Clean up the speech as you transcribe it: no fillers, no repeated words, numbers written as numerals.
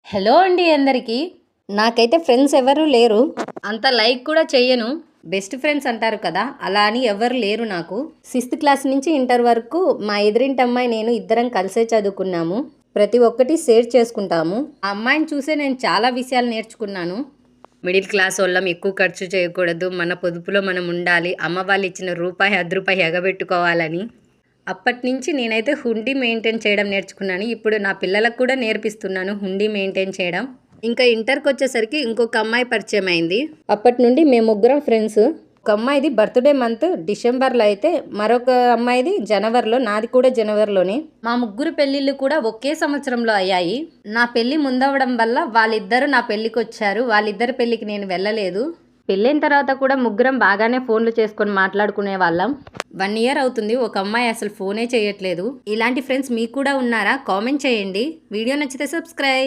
Hello అండి అందరికీ. నాకైతే ఫ్రెండ్స్ ఎవరు లేరు, అంత లైక్ కూడా చెయ్యను. బెస్ట్ ఫ్రెండ్స్ అంటారు కదా, అలా అని ఎవరు లేరు నాకు. 6th క్లాస్ నుంచి ఇంటర్ వరకు మా ఎదురింటి అమ్మాయి నేను ఇద్దరం కలిసే చదువుకున్నాము. ప్రతి ఒక్కటి షేర్ చేసుకుంటాము. ఆ అమ్మాయిని చూసే నేను చాలా విషయాలు నేర్చుకున్నాను. మిడిల్ క్లాస్ వాళ్ళం ఎక్కువ ఖర్చు చేయకూడదు, మన పొదుపులో మనం ఉండాలి, అమ్మ వాళ్ళు ఇచ్చిన రూపాయి 10 రూపాయి ఎగబెట్టుకోవాలని. అప్పటి నుంచి నేనైతే హుండీ మెయింటైన్ చేయడం నేర్చుకున్నాను. ఇప్పుడు నా పిల్లలకు కూడా నేర్పిస్తున్నాను హుండీ మెయింటైన్ చేయడం. ఇంకా ఇంటర్కి వచ్చేసరికి ఇంకొక అమ్మాయి పరిచయం అయింది. అప్పటి నుండి మేము ముగ్గురం ఫ్రెండ్స్. ఒక అమ్మాయిది బర్త్డే మంత్ డిసెంబర్లో అయితే, మరొక అమ్మాయిది జనవరిలో, నాది కూడా జనవరిలోనే. మా ముగ్గురు పెళ్ళిళ్ళు కూడా ఒకే సంవత్సరంలో అయ్యాయి. నా పెళ్ళి ముందవడం వల్ల వాళ్ళిద్దరూ నా పెళ్ళికి వచ్చారు. వాళ్ళిద్దరి పెళ్ళికి నేను వెళ్ళలేదు. పెళ్ళైన తర్వాత కూడా ముగ్గురం బాగానే ఫోన్లు చేసుకొని మాట్లాడుకునే వాళ్ళం. 1 ఇయర్ అవుతుంది, ఒక అమ్మాయి అసలు ఫోనే చేయట్లేదు. ఇలాంటి ఫ్రెండ్స్ మీకు కూడా ఉన్నారా? కామెంట్ చేయండి. వీడియో నచ్చితే సబ్స్క్రైబ్.